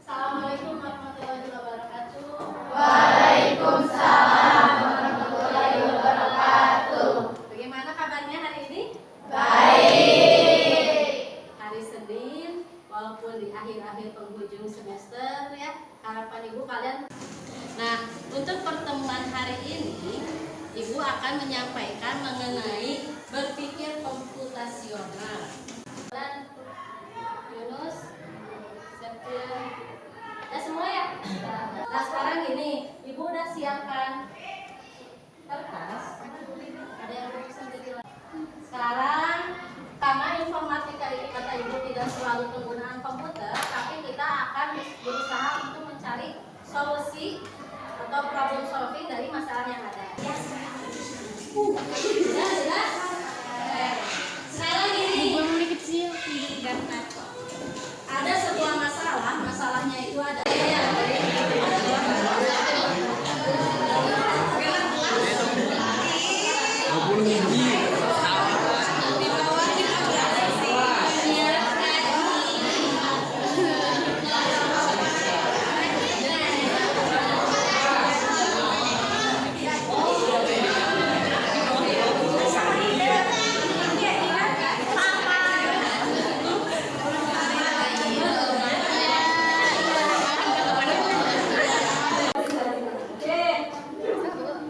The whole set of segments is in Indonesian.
Assalamualaikum warahmatullahi wabarakatuh. Waalaikumsalam warahmatullahi wabarakatuh. Bagaimana kabarnya hari ini? Baik. Hari Senin, walaupun di akhir-akhir penghujung semester ya, harapan Ibu kalian. Nah, untuk pertemuan hari ini, Ibu akan menyampaikan mengenai berpikir komputasional. Dan Yunus, Septian, ya semua ya. Nah sekarang gini, Ibu udah siapkan kertas. Ada yang belum sendiri. Sekarang karena informatika ini kata Ibu tidak selalu penggunaan komputer, tapi kita akan berusaha untuk mencari solusi atau problem solving dari masalah yang ada. Jelas? Sekarang gini, ada sebuah masalah, masalahnya itu ada.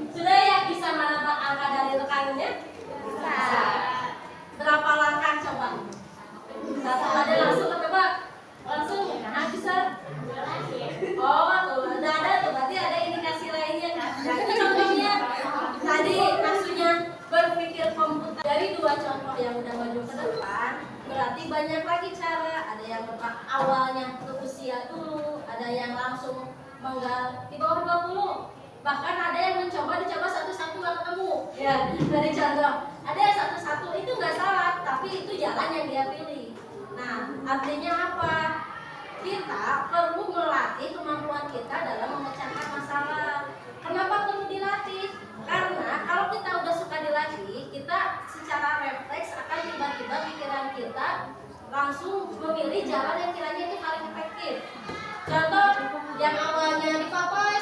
Sudah ya bisa menebak angka dari rekannya? Bisa. Berapa langkah coba? Satu ada langsung ketebak? Langsung? Nah bisa? Oh tuh udah ada tuh, berarti ada indikasi lainnya kan? Nah itu contohnya. Tadi maksudnya berpikir komputer. Dari dua contoh yang udah maju ke depan, berarti banyak lagi cara. Ada yang awalnya ke usia dulu, ada yang langsung menggal di bawah 20. Bahkan ada yang dicoba satu-satu nggak ketemu ya. Dari contoh ada yang satu-satu itu nggak salah, tapi itu jalan yang dia pilih. Nah artinya apa? Kita perlu melatih kemampuan kita dalam memecahkan masalah. Kenapa perlu dilatih? Karena kalau kita udah suka dilatih, kita secara refleks akan tiba-tiba pikiran kita langsung memilih jalan yang kiranya itu paling efektif. Contoh yang awalnya dipapai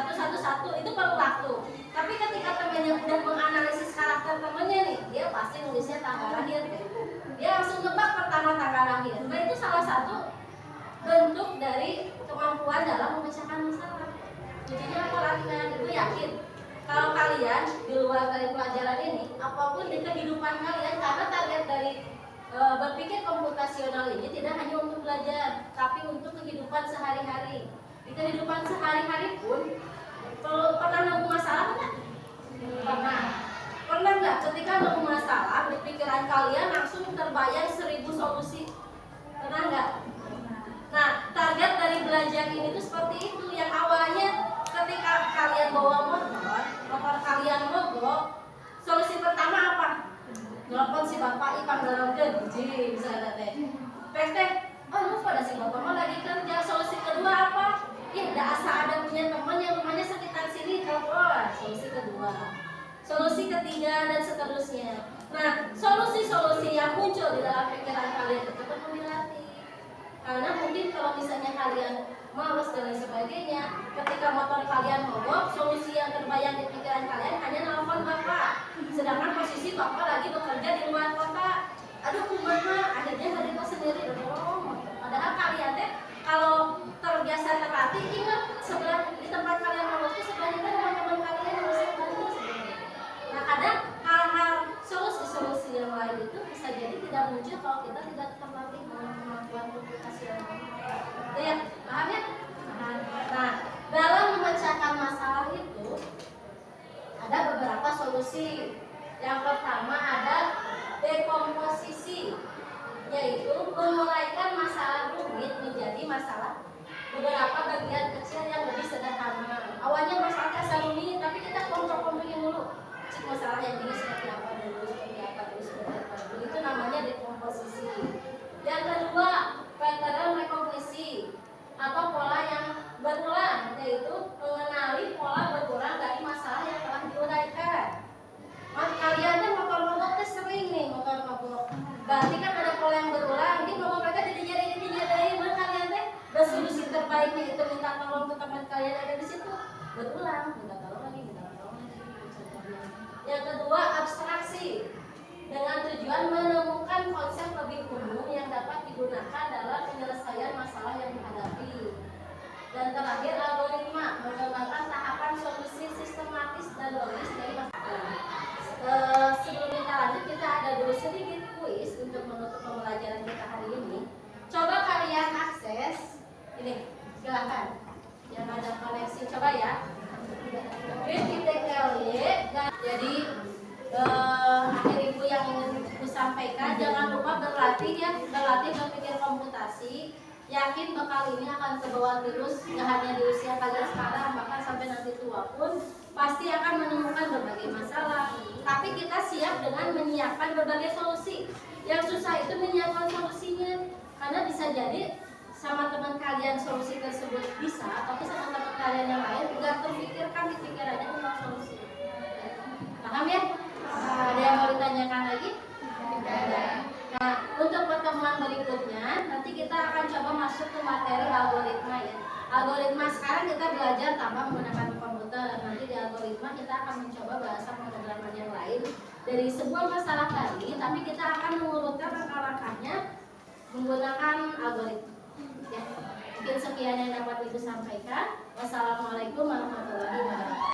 satu-satu itu perlu waktu. Tapi ketika temannya udah menganalisis karakter temannya nih, dia pasti nulisnya tanggal lahir. Dia langsung nebak pertama tanggal lahir. Nah itu salah satu bentuk dari kemampuan dalam memecahkan masalah. Jadinya apa latihan? Itu yakin kalau kalian di luar dari pelajaran ini, apapun di kehidupan kalian, karena target dari berpikir komputasional ini tidak hanya untuk belajar, tapi untuk kehidupan sehari-hari. Di kehidupan sehari-hari pun pernah nemu masalah nggak? Pernah nggak ketika nemu masalah di pikiran kalian langsung terbayang 1000 solusi? Pernah nggak? Nah target dari belajar ini tuh seperti itu. Yang awalnya ketika kalian bawa motor kalian mogok, solusi pertama apa? Nelfon si bapak ipang dalam kerja misalnya teh. Oh pada si bapak mah lagi kerja. Solusi kedua apa? Ya udah asa ada punya teman yang rumahnya sekitar sini, telepon. Solusi kedua. Solusi ketiga dan seterusnya. Nah solusi-solusi yang muncul di dalam pikiran kalian itu perlu dilatih. Karena mungkin kalau misalnya kalian malas dan lain sebagainya, ketika motor kalian mogok, solusi yang terbayang di pikiran kalian hanya nelfon bapak. Sedangkan posisi bapak lagi bekerja di luar kota. Aduh kumaha, akhirnya hari itu sendiri dorong. Padahal kalian teh kalau terbiasa terlatih, ingat sebelah di tempat kalian mogok itu sebelahnya kan teman-teman kalian yang bisa bantu sebenarnya. Nah kadang hal-hal solusi yang lain itu bisa jadi tidak muncul kalau kita tidak terlatih dengan kemampuan komputasional. Ya, paham ya? Nah, dalam memecahkan masalah itu ada beberapa solusi. Yang pertama ada dekomposisi, yaitu menguraikan masalah rumit menjadi masalah beberapa bagian kecil yang lebih sederhana. Awalnya masalah kasar rumit, tapi kita kompor-komporin dulu. Cek masalah yang ini seperti apa dulu, seperti apa dulu. Itu namanya dekomposisi. Yang kedua, pattern recognition atau pola yang berulang, yaitu mengenali pola berulang dari masalah yang telah diuraikan. Kalian kan motor-motor sering nih motor-motor. Berarti kan ada pola yang berulang. Ini kalau mereka jadi kalian teh bersolusi ada di situ berulang, minta tolong lagi, contohnya. Yang kedua, abstraksi dengan tujuan menemukan konsep lebih umum yang dapat digunakan dalam penyelesaian masalah yang dihadapi. Dan terakhir, algoritma mengembangkan tahapan solusi sistematis dan logis dari masalah. Sebelum kita lanjut, kita ada dulu sedikit kuis untuk menutup pembelajaran kita hari ini. Coba kalian akses ini, silakan. Yang ada koneksi, coba ya. bit.ly. Jadi akhir ibu yang ingin ibu sampaikan, jangan lupa berlatih ya, berlatih berpikir komputasi. Yakin bekal ini akan terbawa terus, gak hanya di usia kalian sekarang, bahkan sampai nanti tua pun pasti akan menemukan berbagai masalah. Tapi kita siap dengan menyiapkan berbagai solusi. Yang susah itu menyiapkan solusinya, karena bisa jadi sama teman kalian solusi tersebut bisa, tapi sama teman kalian yang lain nggak terpikirkan di pikirannya tentang solusi. Paham ya? Ada yang mau ditanyakan lagi? Tidak ada. Nah, untuk pertemuan berikutnya nanti kita akan coba masuk ke materi algoritma ya. Algoritma sekarang kita belajar tanpa menggunakan komputer. Nanti di algoritma kita akan mencoba bahasa pemrograman yang lain dari sebuah masalah tadi, tapi kita akan mengurutkan langkah-langkahnya menggunakan algoritma. Ya, mungkin sekian yang dapat Ibu sampaikan. Wassalamualaikum warahmatullahi wabarakatuh.